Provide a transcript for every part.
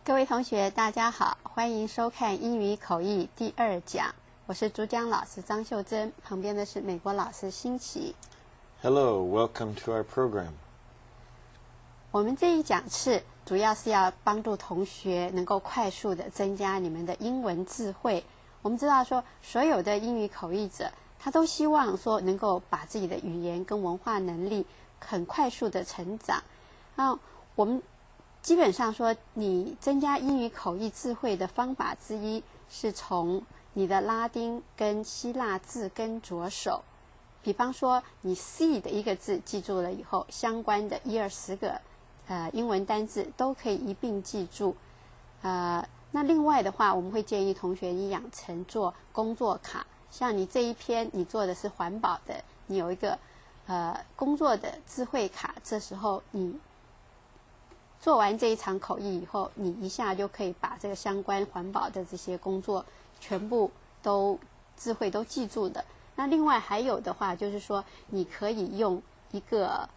各位同学大家好，欢迎收看英语口译第2讲，我是主讲老师张秀珍，旁边的是美国老师辛奇。 Hello, welcome to our program. 我们这一讲次主要是要帮助同学能够快速的增加你们的英文智慧。我们知道说所有的英语口译者他都希望说能够把自己的语言跟文化能力很快速的成长。我们基本上说你增加英语口译智慧的方法之一是从你的拉丁跟希腊字根着手。比方说你 see 的一个字记住了以后，相关的1-20个英文单字都可以一并记住。那另外的话，我们会建议同学你养成做工作卡，像你这一篇你做的是环保的，你有一个工作的智慧卡，这时候你做完这一场口译以后，你一下就可以把这个相关环保的这些工作全部都智慧都记住的。那另外还有的话就是说，你可以用一个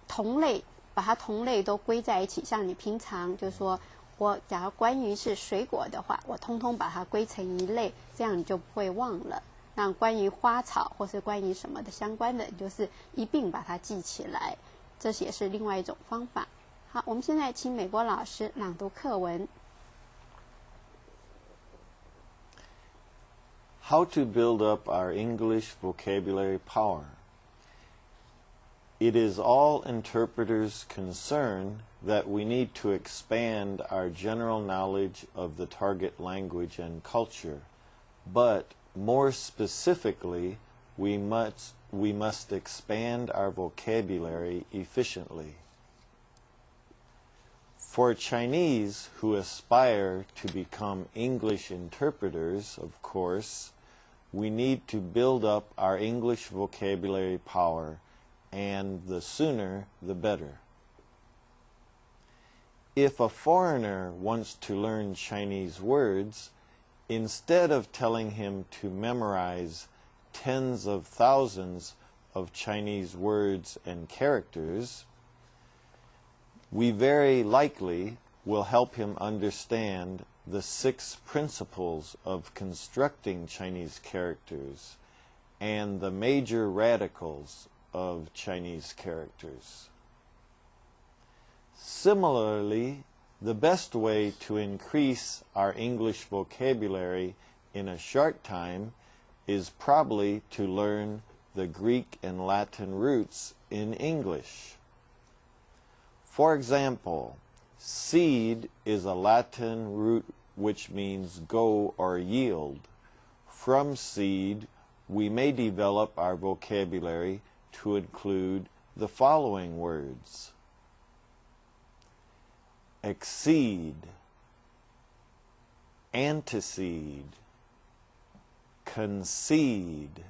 同类，把它同类都归在一起。像你平常就是说我假如关于是水果的话，我通通把它归成一类，这样你就不会忘了。那关于花草或是关于什么的相关的，你就是一并把它记起来，这也是另外一种方法。好，我们现在请美国老师朗读课文。 How to build up our English vocabulary power. It is all interpreters' concern that we need to expand our general knowledge of the target language and culture, but more specifically, we must expand our vocabulary efficiently. For Chinese who aspire to become English interpreters, of course, we need to build up our English vocabulary power, and the sooner the better. If a foreigner wants to learn Chinese words, instead of telling him to memorize tens of thousands of Chinese words and characters, we very likely will help him understand the 6 principles of constructing Chinese characters and the major radicals of Chinese characters. Similarly, the best way to increase our English vocabulary in a short time is probably to learn the Greek and Latin roots in English. For example, seed is a Latin root which means go or yield. From seed, we may develop our vocabulary to include the following words: exceed, antecede, concede,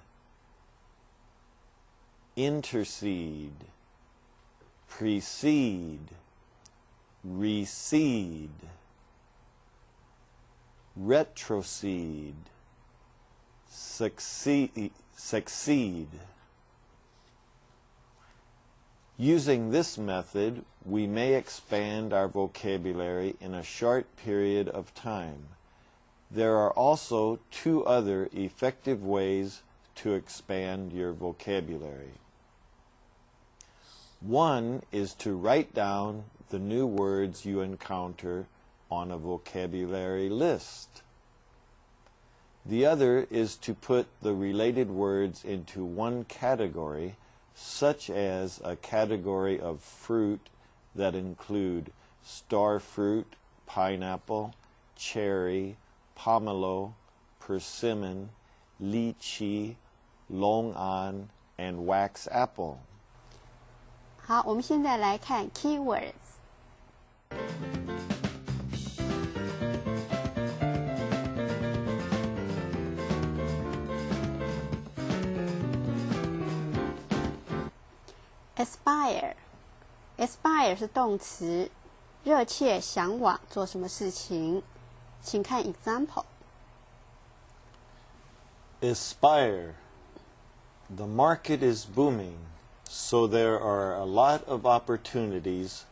intercede, precede, recede, retrocede, succeed. Using this method, we may expand our vocabulary in a short period of time. There are also 2 other effective ways to expand your vocabulary. One is to write down the new words you encounter on a vocabulary list. The other is to put the related words into one category, such as a category of fruit that include star fruit, pineapple, cherry, pomelo, persimmon, lychee, longan, and wax apple. 好，我们现在来看 keywords。 aspire 是动词，热切向往做什么事情，请看 example。 Aspire. The market is booming, so there are a lot of opportunities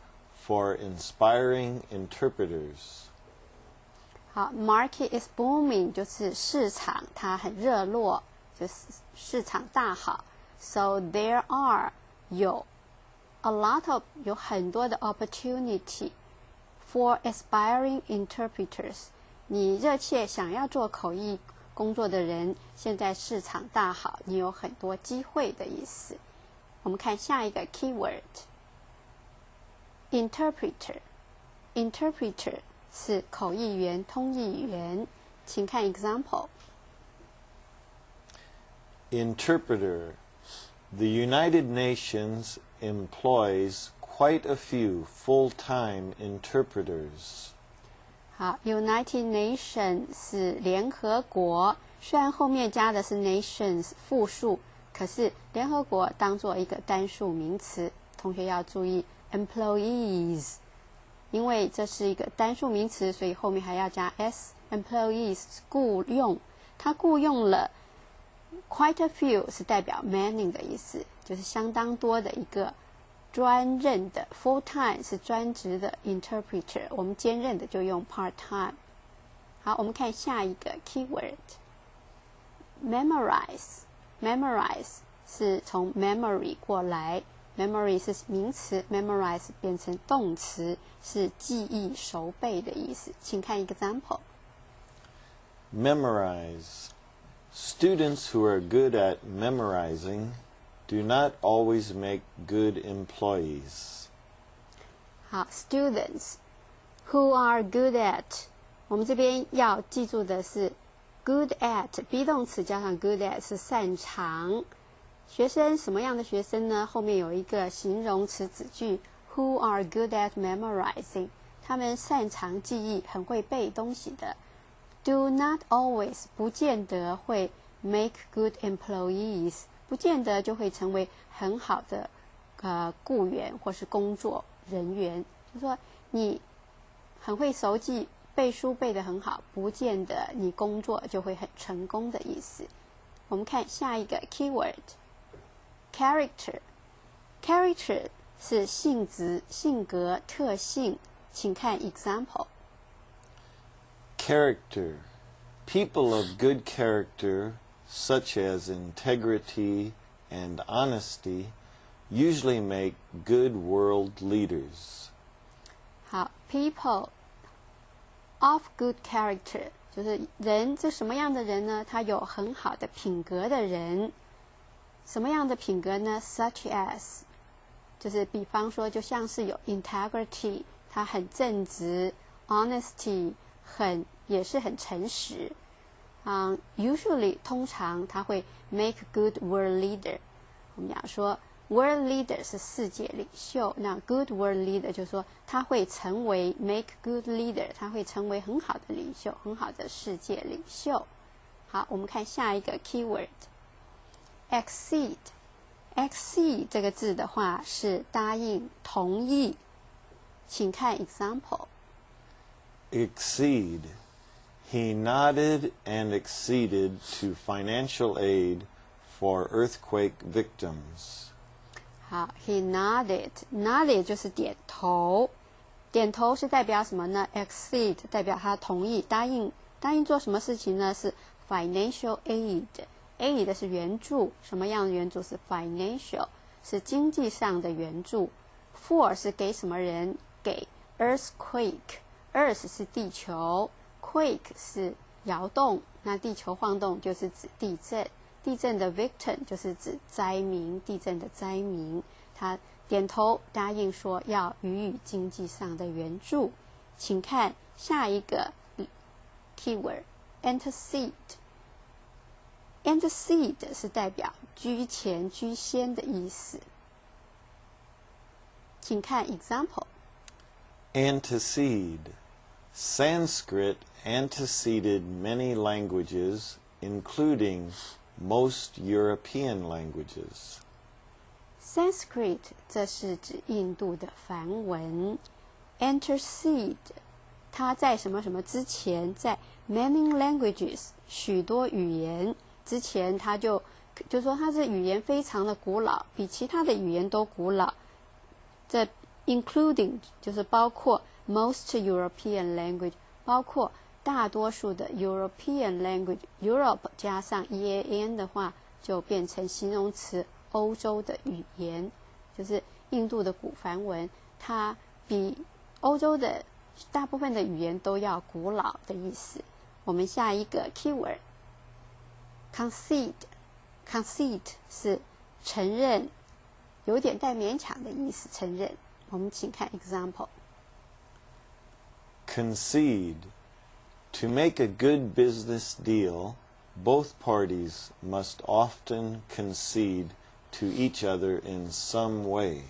for inspiring interpreters. 好 ，market is booming 就是市场它很热络，就是市场大好。So there are 有 a lot of 有很多的 opportunity for aspiring interpreters。你热切想要做口译工作的人，现在市场大好，你有很多机会的意思。我们看下一个 keyword。interpreter 是口译员、通译员，请看 example。 Interpreter. The United Nations employs quite a few full-time interpreters. 好 ，United Nations 是联合国，虽然后面加的是 nations 复数，可是联合国当做一个单数名词，同学要注意 employees。因为这是一个单数名词，所以后面还要加 s。employees 是雇用，他雇用了 quite a few 是代表 many 的意思，就是相当多的一个专任的 full time 是专职的 interpreter， 我们兼任的就用 part time。好，我们看下一个 keyword。 memorize 是从 memory 过来，memory 是名词 ，memorize 变成动词，是记忆、熟背的意思。请看 example。 Memorize. Students who are good at memorizing do not always make good employees. 好 ，students who are good at， 我们这边要记住的是 good at be 动词加上 good at 是擅长。学生什么样的学生呢？后面有一个形容词子句 who are good at memorizing， 他们擅长记忆，很会背东西的。do not always 不见得会 make good employees， 不见得就会成为很好的雇员或是工作人员。就说你很会熟记，背书背得很好，不见得你工作就会很成功的意思。我们看下一个 keyword。character 是性质、性格、特性，请看 example。 Character. People of good character, such as integrity and honesty, usually make good world leaders. 好 people of good character 就是人，这什么样的人呢？他有很好的品格的人。什么样的品格呢？ such as 就是比方说，就像是有 integrity， 他很正直 ，honesty 也是很诚实。usually 通常他会 make good world leader。我们讲说 world leader 是世界领袖，那 good world leader 就是说他会成为 make good leader， 他会成为很好的领袖，很好的世界领袖。好，我们看下一个 keyword。exceed 这个字的话是答应、同意，请看 example。 Exceed. He nodded and acceded to financial aid for earthquake victims. 好 he nodded 就是点头，点头是代表什么呢？ accede 代表他同意、答应做什么事情呢？是 financial aid 是援助，什么样的援助？是 financial 是经济上的援助。 for 是给什么人？给 earthquake earth 是地球， quake 是摇动，那地球晃动就是指地震，地震的 victim 就是指灾民，地震的灾民。他点头答应说要予以经济上的援助。请看下一个 keyword antecede 是代表居前居先的意思。请看 example。 Antecede. Sanskrit anteceded many languages, including most European languages. Sanskrit 这是指印度的梵文。Antecede 它在什么什么之前，在 many languages 许多语言之前，它就说它这语言非常的古老，比其他的语言都古老。这 including 就是包括 most European language， 包括大多数的 European language，Europe 加上 EAN 的话，就变成形容词欧洲的语言，就是印度的古梵文，它比欧洲的大部分的语言都要古老的意思。我们下一个 keyword concede 是承认，有点带勉强的意思，承认。我们请看 example。 Concede. To make a good business deal, both parties must often concede to each other in some way.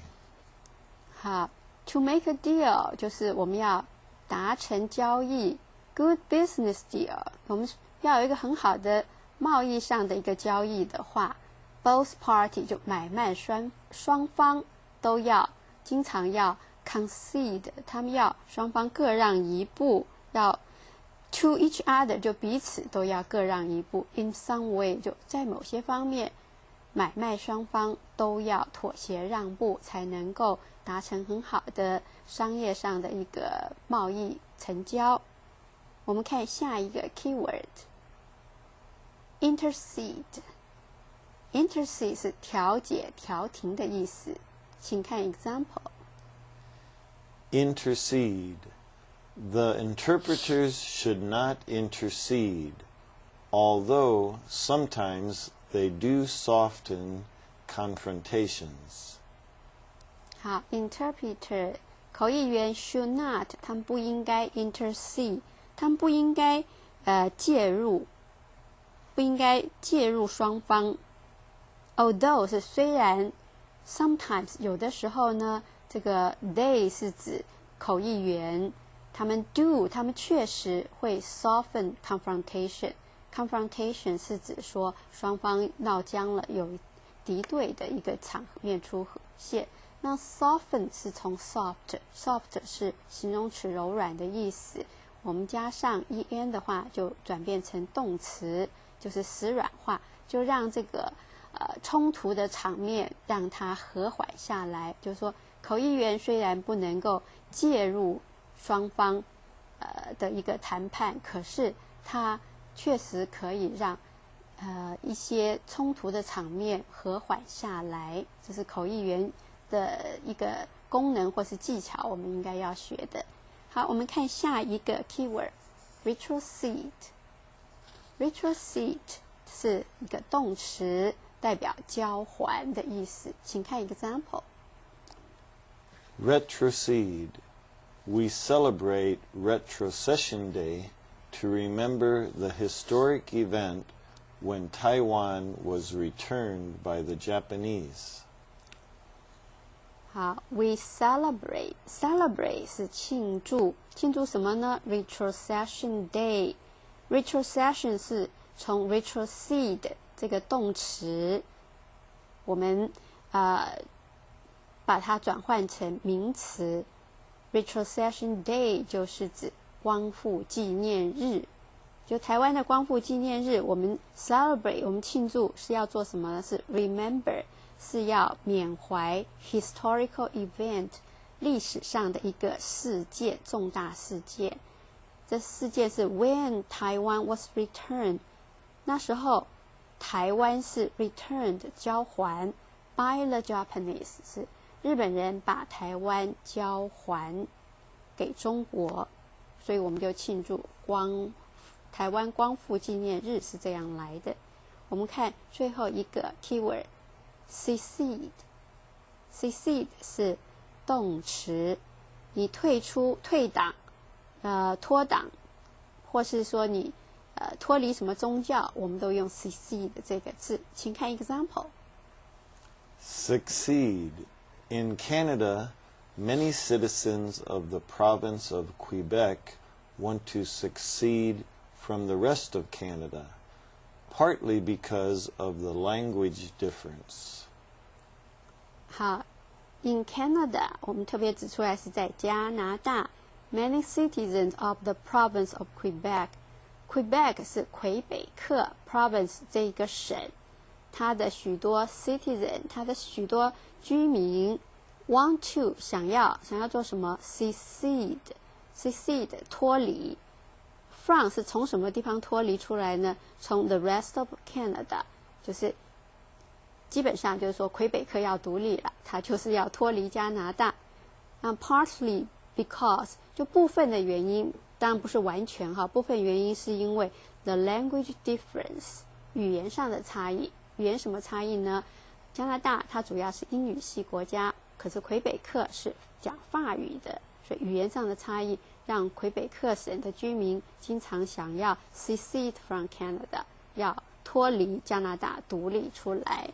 好 ，to make a deal 就是我们要达成交易 ，good business deal 我们要有一个很好的贸易上的一个交易的话 ，both party 就买卖双方都要经常要 concede， 他们要双方各让一步，要 to each other 就彼此都要各让一步 ，in some way 就在某些方面，买卖双方都要妥协让步，才能够达成很好的商业上的一个贸易成交。我们看下一个 keyword intercede 是调解调停的意思，请看 example。 Intercede. The interpreters should not intercede, although sometimes they do soften confrontations. 好 interpreter 口译员 should not 他们不应该 intercede， 他们不应该介入双方。although 是虽然 sometimes 有的时候呢，这个 they 是指口译员，他们 do 他们确实会 soften confrontation 是指说双方闹僵了，有敌对的一个场面出现。那 soften 是从 soft 是形容词柔软的意思，我们加上 en 的话就转变成动词，就是使软化，就让这个冲突的场面让它和缓下来。就是说口译员虽然不能够介入双方的一个谈判，可是它确实可以让一些冲突的场面和缓下来，这是口译员的一个功能或是技巧，我们应该要学的。好，我们看下一个 keyword retrocede 是一个动词，代表交还的意思，请看 example。 Retrocede. We celebrate Retrocession Day to remember the historic event when Taiwan was returned by the Japanese. 好 ，we celebrate 是庆祝什么呢 ？Retrocession Day。Retrocession 是从 retrocede 这个动词，我们把它转换成名词。Retrocession Day 就是指光复纪念日，就台湾的光复纪念日，我们 celebrate 我们庆祝是要做什么呢？是 remember 是要缅怀 historical event 历史上的一个事件，重大事件。这事件是 when Taiwan was returned， 那时候台湾是 returned 交还 by the Japanese 是日本人把台湾交还给中国，所以我们就庆祝台湾光复纪念日是这样来的。我们看最后一个 keyword secede 是动词，你退出、退党、脱党，或是说你脱离什么宗教，我们都用 secede 这个字。请看 example。 Succeed. In Canada, many citizens of the province of Quebec want to secede from the rest of Canada, partly because of the language difference. 好 ，In Canada， 我们特别指出来是在加拿大 ，many citizens of the province of Quebec。Quebec 是魁北克 province 这一个省，它的许多 citizen， 它的许多居民 want to 想要做什么 secede 脱离 from 是从什么地方脱离出来呢？从 the rest of Canada 就是基本上就是说魁北克要独立了，它就是要脱离加拿大。那 partly because 就部分的原因，当然不是完全哈，部分原因是因为 the language difference 语言上的差异。语言什么差异呢？加拿大它主要是英语系国家，可是魁北克是讲法语的，所以语言上的差异让魁北克省的居民经常想要 secede from Canada， 要脱离加拿大独立出来。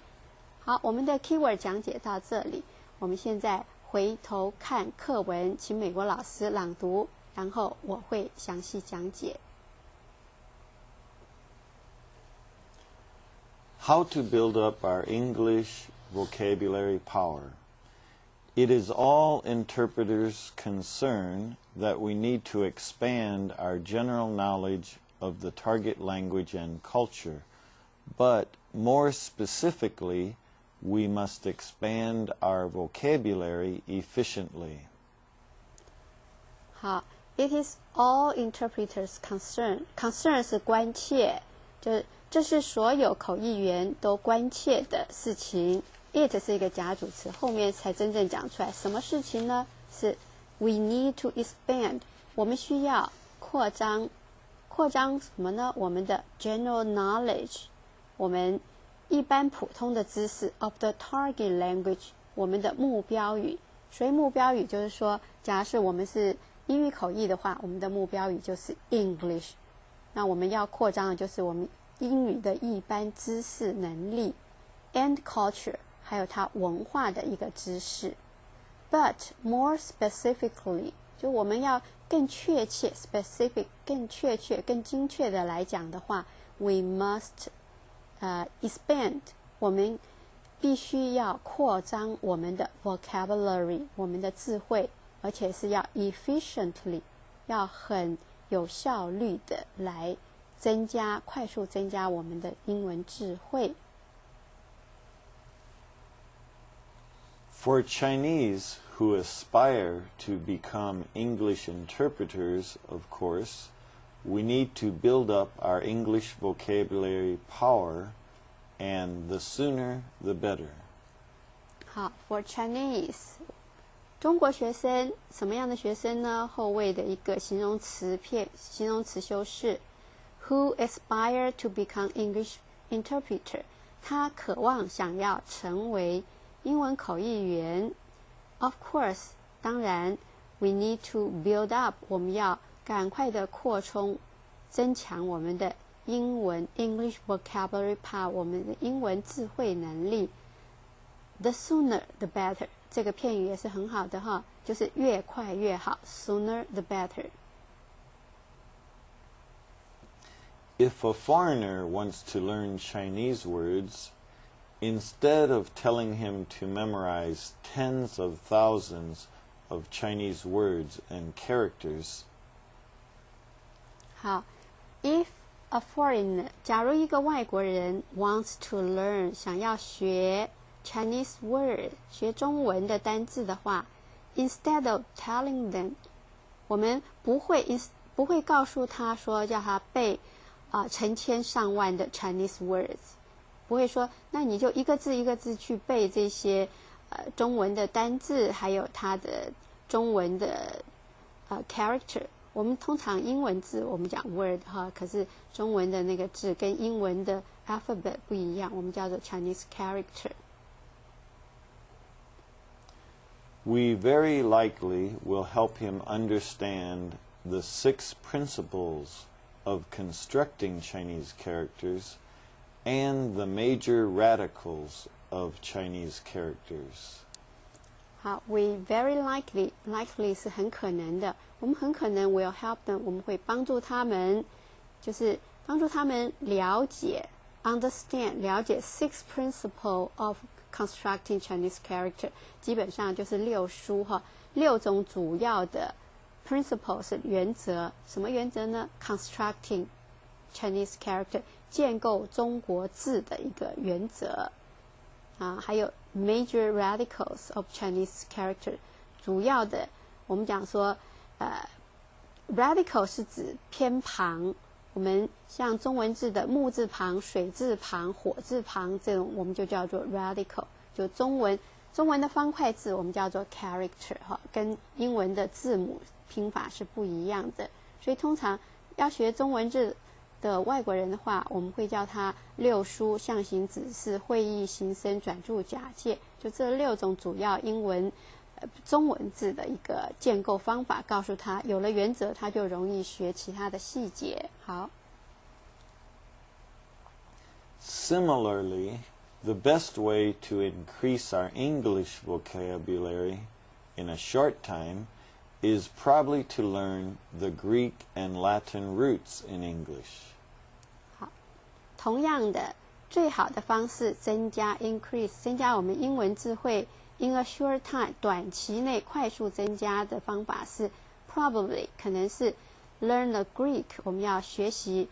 好，我们的 keyword 讲解到这里，我们现在回头看课文，请美国老师朗读，然后我会详细讲解。How to build up our English vocabulary power. It is all interpreters' concern that we need to expand our general knowledge of the target language and culture, but more specifically, we must expand our vocabulary efficiently. 好 ，It is all interpreters' concern. Concern 是关切，这是所有口译员都关切的事情。It 是一个假主词，后面才真正讲出来。什么事情呢？是 We need to expand. 我们需要扩张什么呢？我们的 general knowledge， 我们一般普通的知识 of the target language， 我们的目标语。所以目标语就是说，假设我们是英语口译的话，我们的目标语就是 English。那我们要扩张的就是我们英语的一般知识能力 and culture， 还有它文化的一个知识。But more specifically， 就我们要更确切 specific 更确切更精确的来讲的话 we must expand， 我们必须要扩张我们的 vocabulary， 我们的智慧，而且是要 efficiently， 要很有效率的来快速增加我们的英文智慧。For Chinese who aspire to become English interpreters, of course, we need to build up our English vocabulary power, and the sooner the better. 好 ，For Chinese， 中国学生什么样的学生呢？后位的一个形容词修饰 ，who aspire to become English interpreter， 他渴望想要成为英文口译员。Of course， 当然 ，we need to build up， 我们要赶快的扩充、增强我们的英文 English vocabulary power， 我们的英文智慧能力。The sooner the better， 这个片语也是很好的哈，就是越快越好 ，sooner the better。If a foreigner wants to learn Chinese words, instead of telling him to memorize tens of thousands of Chinese words and characters. 好 ，If a foreigner， 假如一个外国人 wants to learn， 想要学 Chinese word， 学中文的单字的话 ，instead of telling them， 我们不会告诉他说叫他背成千上万的 Chinese words。不会说，那你就一个字一个字去背这些中文的单字，还有它的中文的character。我们通常英文字我们讲 word 哈，可是中文的那个字跟英文的 alphabet 不一样，我们叫做 Chinese character。We very likely will help him understand the 6 principles of constructing Chinese characters.And the major radicals of Chinese characters. 好 ，we very likely 是很可能的，我们很可能 will help them， 我们会帮助他们，就是帮助他们了解 understand 了解 6 principles of constructing Chinese character， 基本上就是6书哈，6种主要的 principles 是原则，什么原则呢 ？Constructing Chinese character。建构中国字的一个原则还有 major radicals of Chinese character， 主要的我们讲说radical 是指偏旁，我们像中文字的木字旁、水字旁、火字旁这种，我们就叫做 radical。就中文的方块字我们叫做 character 跟英文的字母拼法是不一样的，所以通常要学中文字的外国人的话，我们会叫它六书、象形、指示、会意、形声、转注、假借，就这6种主要英文中文字的一个建构方法，告诉他有了原则，他就容易学其他的细节。好。Similarly, the best way to increase our English vocabulary in a short time is probably to learn the Greek and Latin roots in English. 好，同样的，最好的方式增加我们英文智慧 in a short time 短期内快速增加的方法是 probably 可能是 learn the Greek， 我们要学习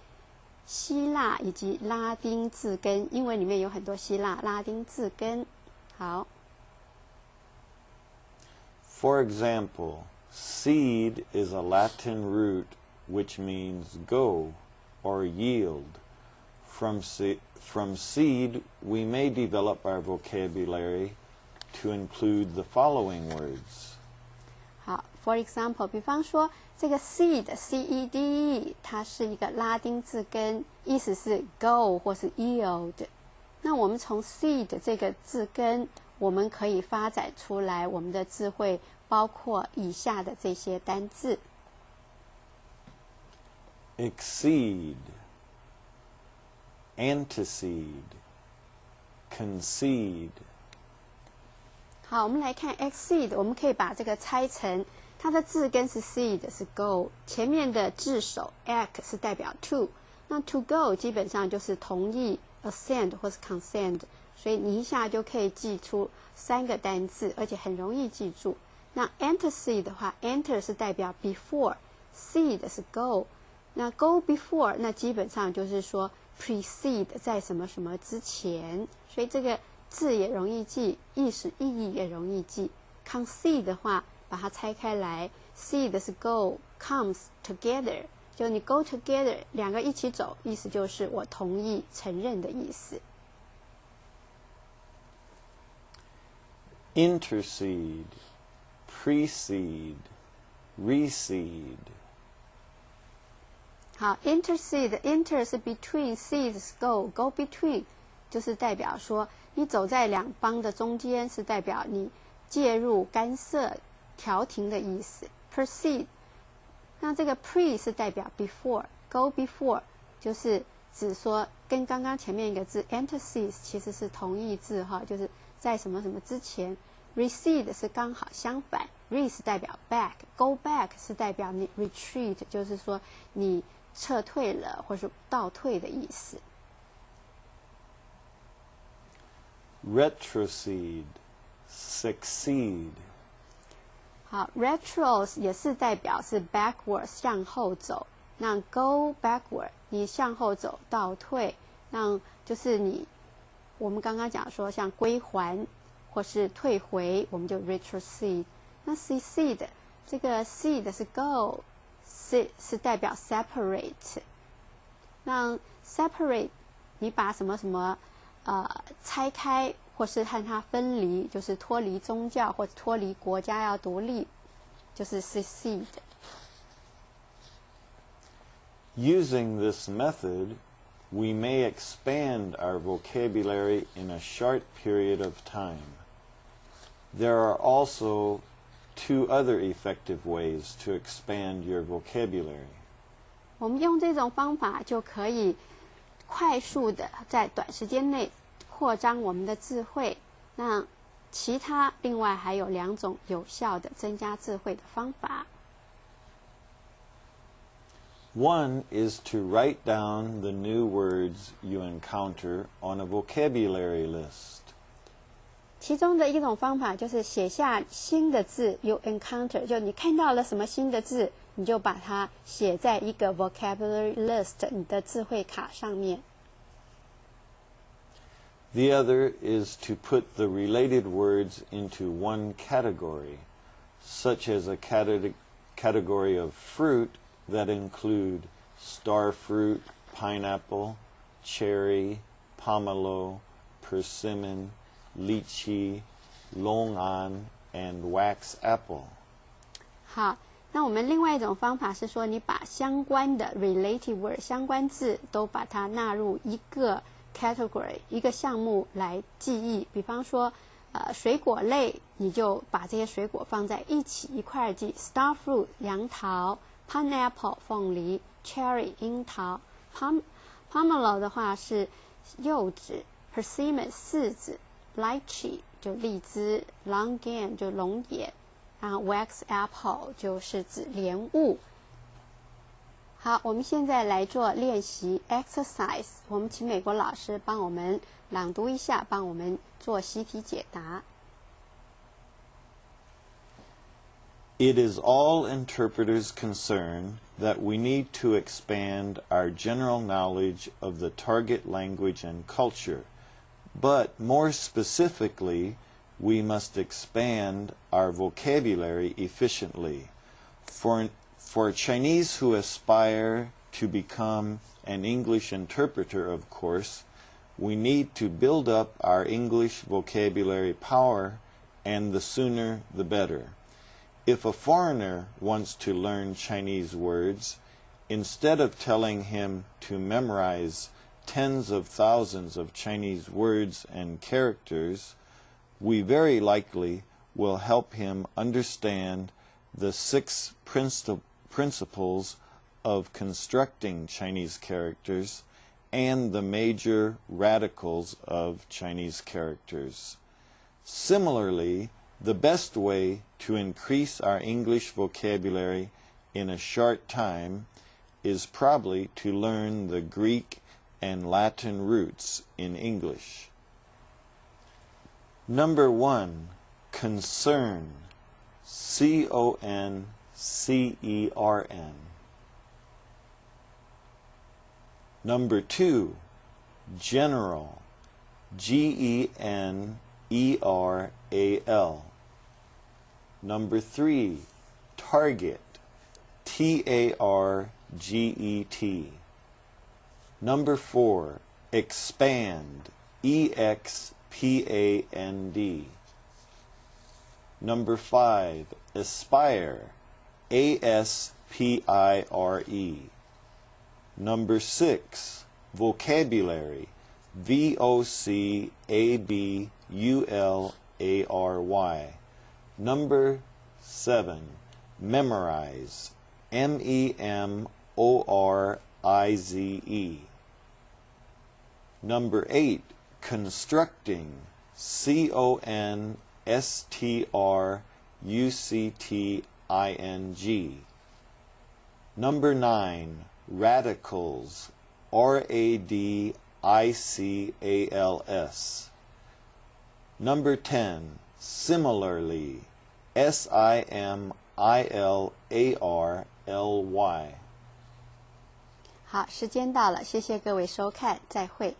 希腊以及拉丁字根，英文里面有很多希腊拉丁字根。好。For example, seed is a Latin root which means go or yield. From seed, we may develop our vocabulary to include the following words. 好 ，for example， 比方说这个 seed C-E-D-E， 它是一个拉丁字根，意思是 go 或是 yield。那我们从 seed 这个字根，我们可以发展出来我们的智慧，包括以下的这些单字 exceed, antecede, concede. 好，我们来看 exceed， 我们可以把这个拆成，它的字根是 seed 是 go， 前面的字首 ac 是代表 to， 那 to go 基本上就是同意 assent 或是 consent， 所以你一下就可以记出3个单字，而且很容易记住。那 antecede 的话 enter 是代表 before， seed 是 go， 那 go before 那基本上就是说 precede 在什么什么之前，所以这个字也容易记，意义也容易记。concede 的话把它拆开来 seed 是 go comes together， 就你 go together 2个一起走，意思就是我同意承认的意思。Intercede, precede, recede. 好 intercede inter 是 between， cede 是 go between 就是代表说你走在2方的中间，是代表你介入干涉调停的意思。 proceed 那这个 pre 是代表 before， go before 就是指说跟刚刚前面一个字 antecede 其实是同义字就是在什么什么之前。 recede 是刚好相反， re 是代表 back， go back 是代表你 retreat， 就是说你撤退了或是倒退的意思。Retrocede, succeed. 好 retro 也是代表是 backward 向后走，那 go backward 你向后走倒退，那就是你我们刚刚讲说像归还或是退回，我们就 retrocede。 那 secede 这个 cede 是 go， 是代表 separate， 那 separate 你把什么什么拆开或是和它分离，就是脱离宗教或者脱离国家要独立，就是 secede。 Using this method, we may expand our vocabulary in a short period of time. There are also 2 other effective ways to expand your vocabulary. 我们用这种方法就可以快速的在短时间内扩张我们的智慧。那其他另外还有2种有效的增加智慧的方法。One is to write down the new words you encounter on a vocabulary list. 其中的一种方法就是写下新的字 you encounter， 就你看到了什么新的字，你就把它写在一个 vocabulary list 你的智慧卡上面。The other is to put the related words into one category, such as a category of fruit that include star fruit, pineapple, cherry, pomelo, persimmon, lychee, longan, and wax apple. 好，那我们另外一种方法是说，你把相关的 related word 相关字都把它纳入一个 category 一个项目来记忆。比方说，水果类，你就把这些水果放在一起一块记 ：star fruit 杨桃 ，pineapple 凤梨 ，cherry 樱桃 ，pomelo 的话是柚子 ，persimmon 柿子 ，lychee 就荔枝 ，longan 就龙眼。然后 wax apple 就是指莲雾。好，我们现在来做练习 exercise。我们请美国老师帮我们朗读一下，帮我们做习题解答。It is all interpreters' concern that we need to expand our general knowledge of the target language and culture, but more specifically, we must expand our vocabulary efficiently. For Chinese who aspire to become an English interpreter, of course, we need to build up our English vocabulary power, and the sooner the better. If a foreigner wants to learn Chinese words, instead of telling him to memorize tens of thousands of Chinese words and characters, we very likely will help him understand the 6 principles of constructing Chinese characters and the major radicals of Chinese characters. Similarly, the best way to increase our English vocabulary in a short time is probably to learn the Greek and Latin roots in English. Number 1, concern, C-O-N-C-E-R-N. Number 2, general, G-E-N-E-R-A-L. Number 3, target, T-A-R-G-E-T. Number 4, expand, E-X-P-A-N-D. Number 5, aspire, A-S-P-I-R-E. Number 6, vocabulary, V-O-C-A-B-U-L-A-R-Y. Number 7, memorize, M-E-M-O-R-I-Z-E. Number 8, constructing, C-O-N-S-T-R-U-C-T-I-N-G. Number 9, radicals, R-A-D-I-C-A-L-S. Number 10, similarly, S-I-M-I-L-A-R-L-Y. 好，时间到了，谢谢各位收看，再会。